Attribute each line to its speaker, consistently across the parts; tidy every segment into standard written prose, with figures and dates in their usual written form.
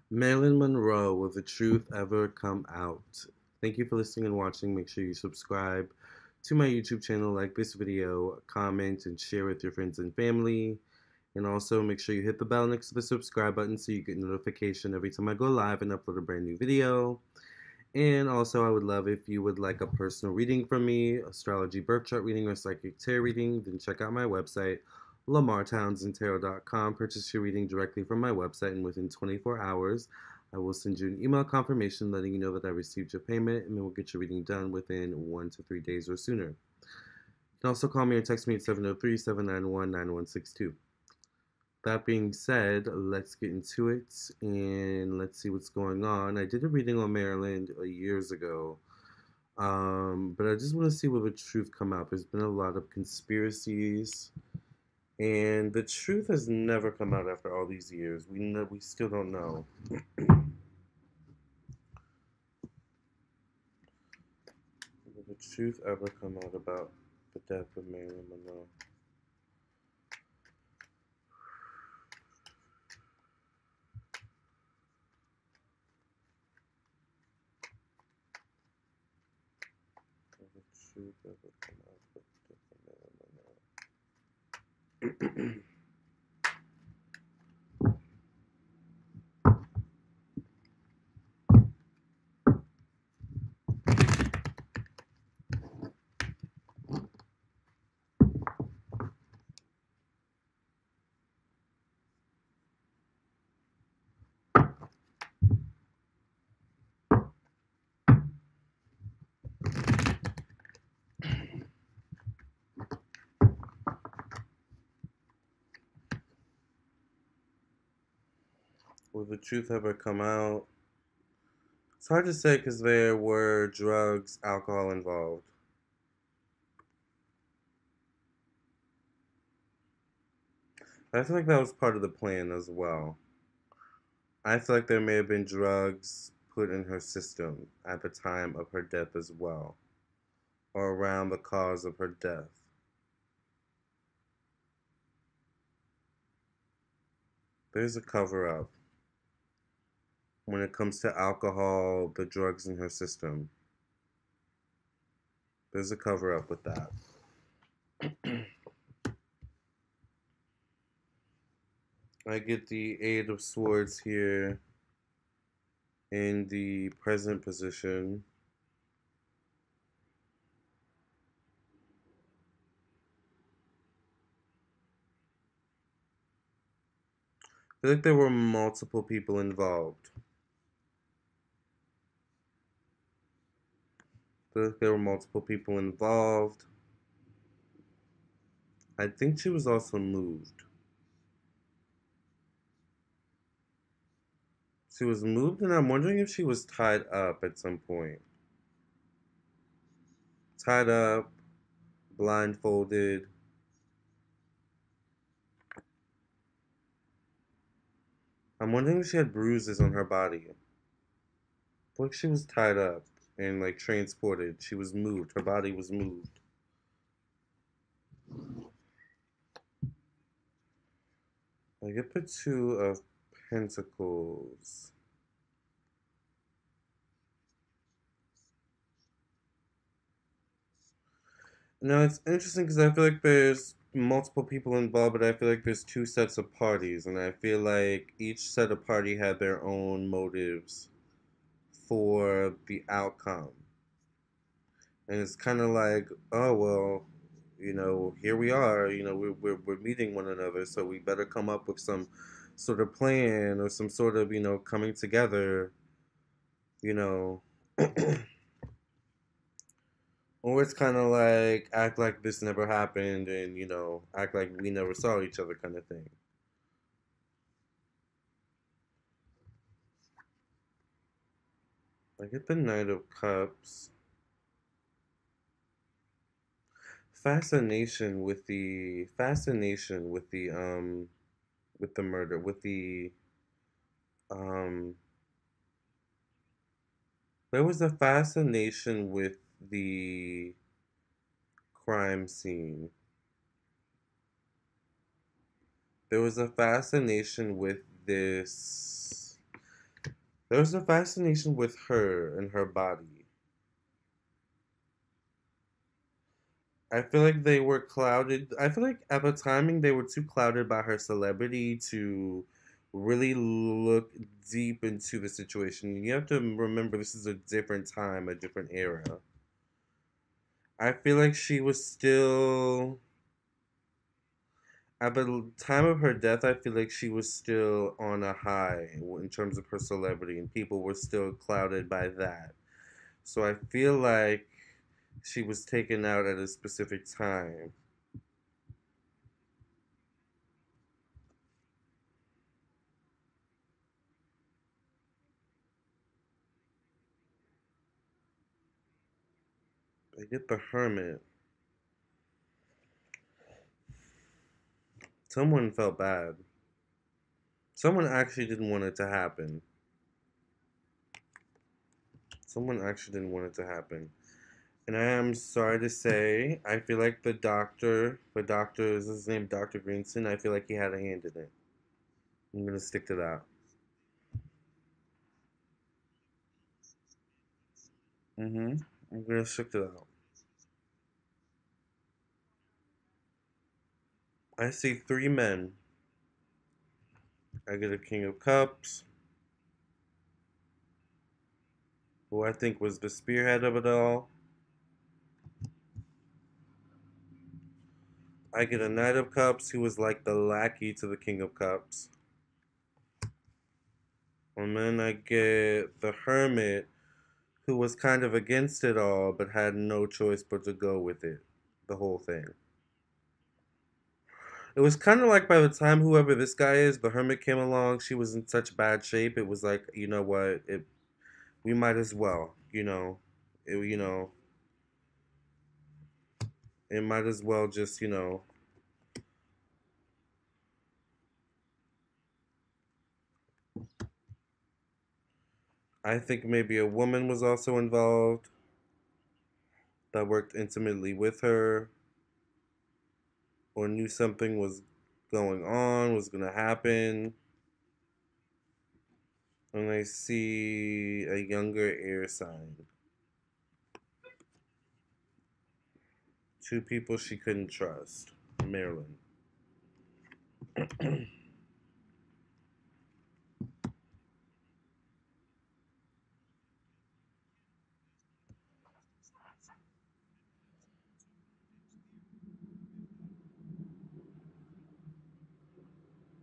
Speaker 1: Marilyn Monroe, will the truth ever come out? Thank you for listening and watching. Make sure you subscribe to my YouTube channel, like this video, comment, and share with your friends and family. And also make sure you hit the bell next to the subscribe button so you get notification every time I go live and upload a brand new video. And also, I would love if you would like a personal reading from me, astrology birth chart reading, or psychic tarot reading, then check out my website, LamarrTownsendTarot.com. Purchase your reading directly from my website, and within 24 hours, I will send you an email confirmation letting you know that I received your payment, and then we'll get your reading done within 1 to 3 days or sooner. You can also call me or text me at 703-791-9162. That being said, let's get into it and let's see what's going on. I did a reading on Maryland years ago, but I just want to see will the truth come out. There's been a lot of conspiracies, and the truth has never come out after all these years. We still don't know. Will the truth ever come out about the death of Marilyn Monroe? Will the truth ever come out about the death of Marilyn Monroe? Will the truth ever come out? It's hard to say because there were drugs, alcohol involved. I feel like that was part of the plan as well. I feel like there may have been drugs put in her system at the time of her death as well, or around the cause of her death. There's a cover up when it comes to alcohol, the drugs in her system. There's a cover up with that. I get the Eight of Swords here in the present position. I feel like there were multiple people involved. I feel like there were multiple people involved. I think she was also moved. She was moved, and I'm wondering if she was tied up at some point. Tied up, blindfolded. I'm wondering if she had bruises on her body. Like she was tied up and like transported. She was moved. Her body was moved. I get the Two of Pentacles. Now it's interesting because I feel like there's multiple people involved, but I feel like there's two sets of parties, and I feel like each set of party had their own motives for the outcome. And it's kind of like, oh well, here we are. We're meeting one another, so we better come up with some sort of plan or some sort of coming together. You know, or it's kind of like act like this never happened, and act like we never saw each other, kind of thing. I get the Knight of Cups. Fascination with the murder, with the um there was a fascination with the crime scene. There was a fascination with this There was a fascination with her and her body. I feel like they were clouded. I feel like at the timing they were too clouded by her celebrity to really look deep into the situation. You have to remember this is a different time, a different era. I feel like she was still at the time of her death. I feel like she was still on a high in terms of her celebrity, and people were still clouded by that. So I feel like she was taken out at a specific time. I get the hermit. Someone felt bad. Someone actually didn't want it to happen. Someone actually didn't want it to happen. And I am sorry to say, I feel like the doctor is his name, Dr. Greenson. I feel like he had a hand in it. I'm gonna stick to that. I'm gonna stick to that. I see three men. I get a King of Cups, who I think was the spearhead of it all. I get a Knight of Cups, who was like the lackey to the King of Cups. And then I get the Hermit, who was kind of against it all, but had no choice but to go with it, the whole thing. It was kind of like by the time whoever this guy is, the Hermit came along, she was in such bad shape. It was like, you know what, we might as well, it might as well just, I think maybe a woman was also involved that worked intimately with her or knew something was going on, was going to happen. And I see a younger air sign. Two people she couldn't trust. Marilyn.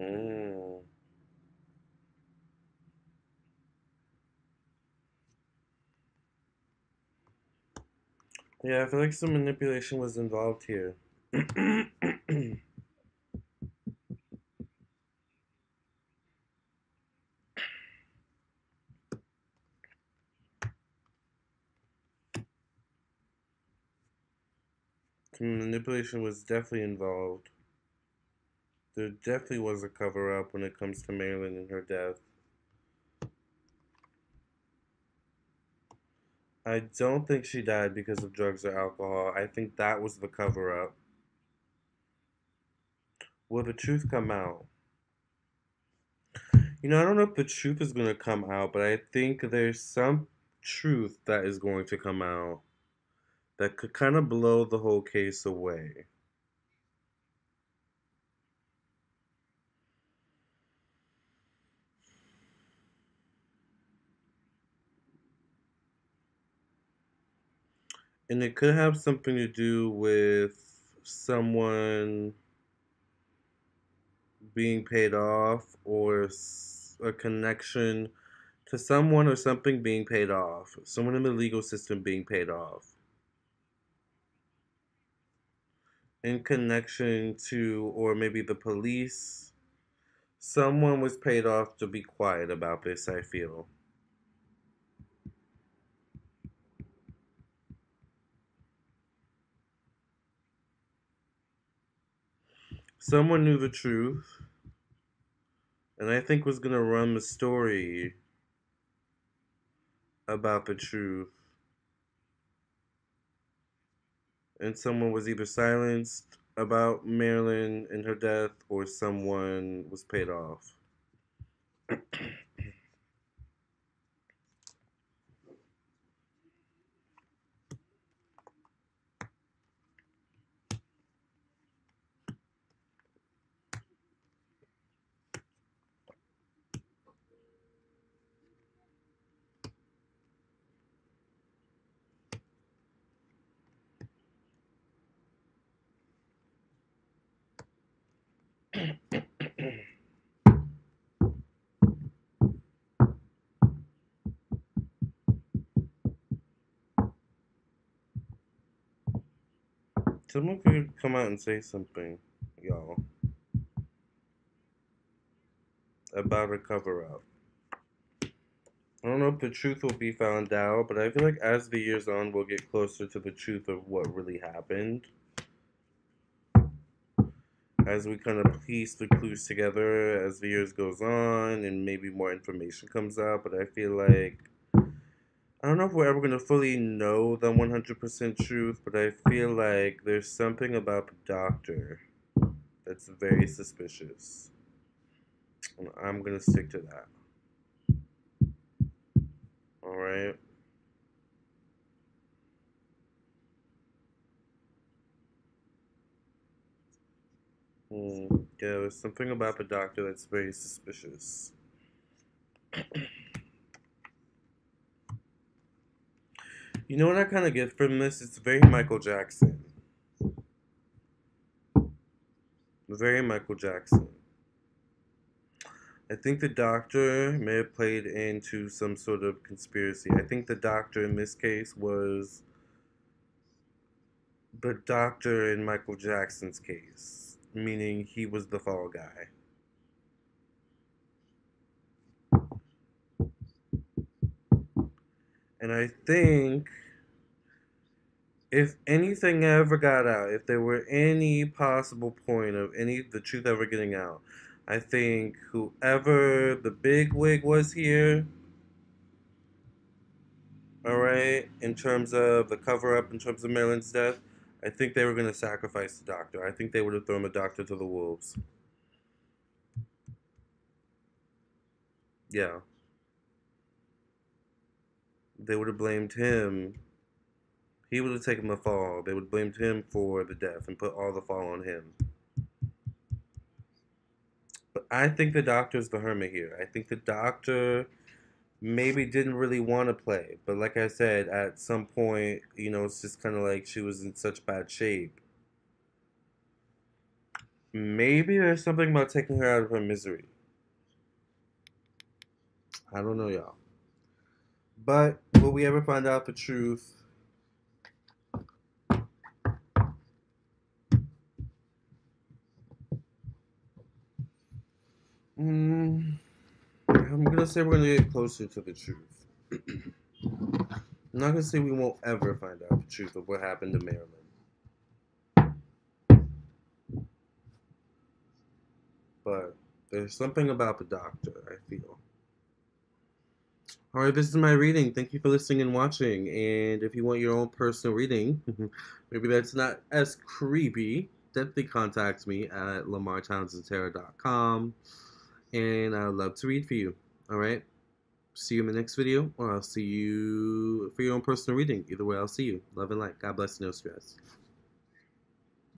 Speaker 1: Mm. Yeah, I feel like some manipulation was involved here. Some manipulation was definitely involved. There definitely was a cover up when it comes to Marilyn and her death. I don't think she died because of drugs or alcohol. I think that was the cover up. Will the truth come out? I don't know if the truth is going to come out, but I think there's some truth that is going to come out that could kind of blow the whole case away. And it could have something to do with someone being paid off or a connection to someone or something being paid off. Someone in the legal system being paid off. In connection to, or maybe the police. Someone was paid off to be quiet about this, I feel. Someone knew the truth, and I think was going to run the story about the truth. And someone was either silenced about Marilyn and her death, or someone was paid off. Someone could come out and say something, y'all, about a cover-up. I don't know if the truth will be found out, but I feel like as the years on, we'll get closer to the truth of what really happened. As we kind of piece the clues together as the years goes on, and maybe more information comes out, but I feel like I don't know if we're ever going to fully know the 100% truth, but I feel like there's something about the doctor that's very suspicious. And I'm going to stick to that. Alright? Yeah, there's something about the doctor that's very suspicious. You know what I kind of get from this? It's very Michael Jackson. Very Michael Jackson. I think the doctor may have played into some sort of conspiracy. I think the doctor in this case was the doctor in Michael Jackson's case, meaning he was the fall guy. And I think if anything ever got out, if there were any possible point of the truth ever getting out, I think whoever the big wig was here, alright, in terms of the cover up, in terms of Marilyn's death, I think they were going to sacrifice the doctor. I think they would have thrown the doctor to the wolves. Yeah. They would have blamed him. He would have taken the fall. They would have blamed him for the death and put all the fall on him. But I think the doctor's the hermit here. I think the doctor maybe didn't really want to play. But like I said, at some point, you know, it's just kind of like she was in such bad shape. Maybe there's something about taking her out of her misery. I don't know, y'all. But will we ever find out the truth? I'm gonna say we're gonna get closer to the truth. I'm not gonna say we won't ever find out the truth of what happened to Marilyn. But there's something about the doctor, I feel. Alright, this is my reading. Thank you for listening and watching. And if you want your own personal reading, maybe that's not as creepy, definitely contact me at lamarrtownsendtarot.com. And I'd love to read for you. Alright? See you in the next video, or I'll see you for your own personal reading. Either way, I'll see you. Love and light. God bless, no stress.